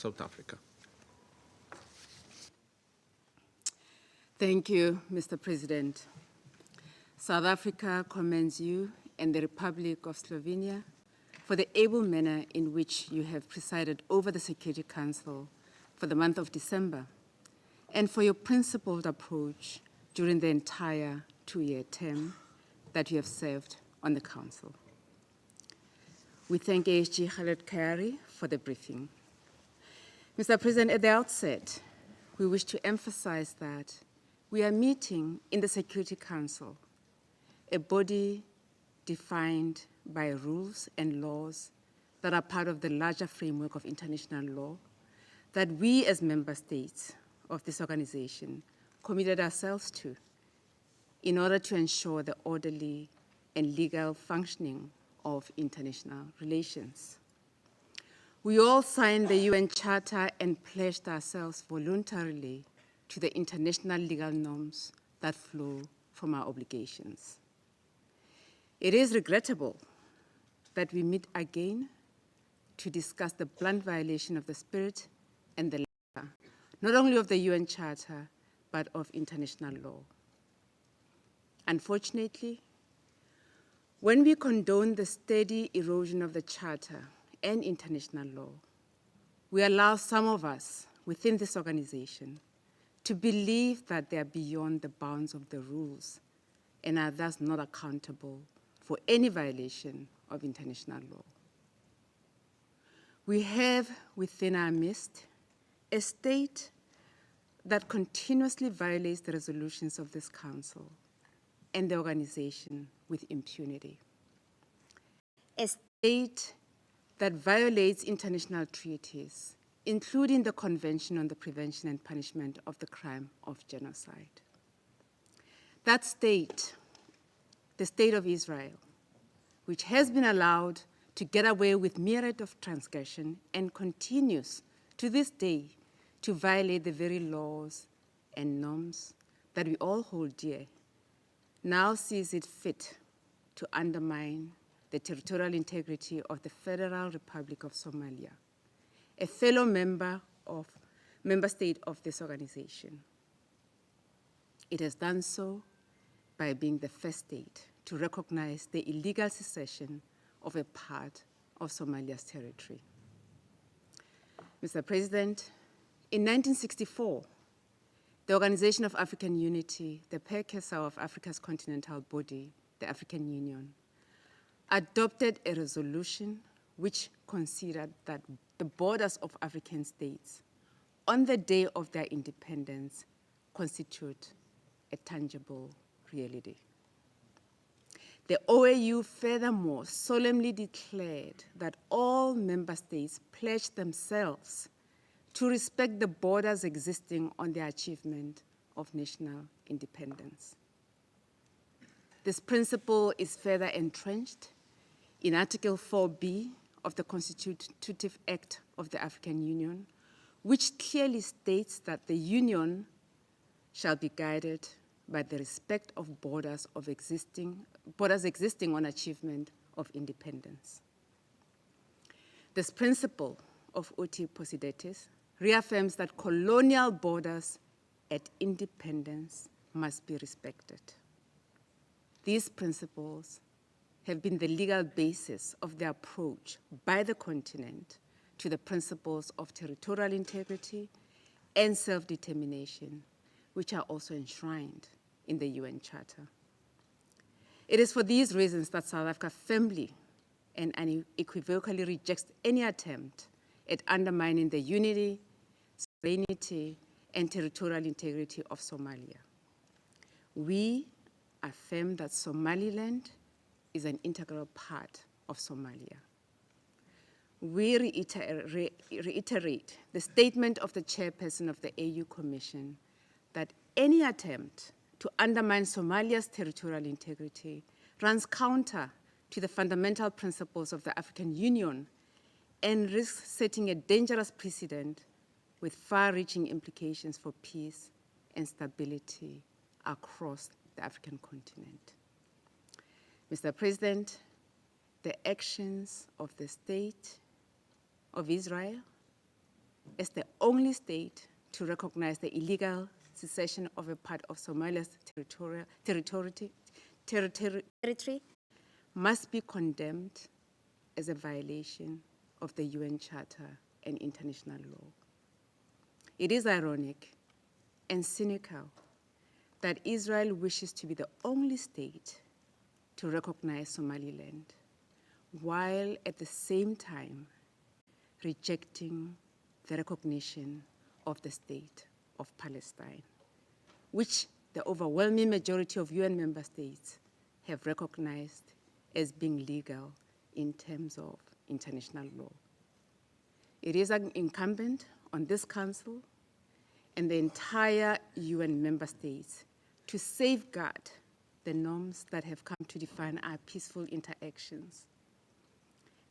South Africa. Thank you, Mr. President. South Africa commends you and the Republic of Slovenia for the able manner in which you have presided over the Security Council for the month of December, and for your principled approach during the entire two-year term that you have served on the Council. We thank ASG Khaled Kayari for the briefing. Mr. President, at the outset, we wish to emphasize that we are meeting in the Security Council, a body defined by rules and laws that are part of the larger framework of international law that we as member states of this organization committed ourselves to in order to ensure the orderly and legal functioning of international relations. We all signed the UN Charter and pledged ourselves voluntarily to the international legal norms that flow from our obligations. It is regrettable that we meet again to discuss the blunt violation of the spirit and the letter, not only of the UN Charter, but of international law. Unfortunately, when we condone the steady erosion of the Charter and international law, we allow some of us within this organization to believe that they are beyond the bounds of the rules and are thus not accountable for any violation of international law. We have within our midst a state that continuously violates the resolutions of this Council and the organization with impunity. A state that violates international treaties, including the Convention on the Prevention and Punishment of the Crime of Genocide. That state, the State of Israel, which has been allowed to get away with myriad of transgression and continues to this day to violate the very laws and norms that we all hold dear, now sees it fit to undermine the territorial integrity of the Federal Republic of Somalia, a fellow member state of this organization. It has done so by being the first state to recognize the illegal secession of a part of Somalia's territory. Mr. President, in 1964, the Organization of African Unity, the precursor of Africa's continental body, the African Union, adopted a resolution which considered that the borders of African states on the day of their independence constitute a tangible reality. The OAU furthermore solemnly declared that all member states pledged themselves to respect the borders existing on the achievement of national independence. This principle is further entrenched in Article 4B of the Constitutive Act of the African Union, which clearly states that the Union shall be guided by the respect of borders existing on achievement of independence. This principle of uti possidetis reaffirms that colonial borders at independence must be respected. These principles have been the legal basis of the approach by the continent to the principles of territorial integrity and self-determination, which are also enshrined in the UN Charter. It is for these reasons that South Africa firmly and unequivocally rejects any attempt at undermining the unity, sovereignty, and territorial integrity of Somalia. We affirm that Somaliland is an integral part of Somalia. We reiterate the statement of the chairperson of the AU Commission that any attempt to undermine Somalia's territorial integrity runs counter to the fundamental principles of the African Union and risks setting a dangerous precedent with far-reaching implications for peace and stability across the African continent. Mr. President, the actions of the State of Israel as the only state to recognize the illegal secession of a part of Somalia's territory must be condemned as a violation of the UN Charter and international law. It is ironic and cynical that Israel wishes to be the only state to recognize Somaliland, while at the same time rejecting the recognition of the state of Palestine, which the overwhelming majority of UN member states have recognized as being legal in terms of international law. It is incumbent on this Council and the entire UN member states to safeguard the norms that have come to define our peaceful interactions.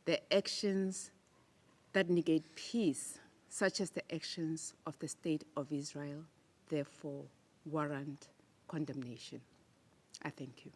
The actions that negate peace, such as the actions of the State of Israel, therefore warrant condemnation. I thank you.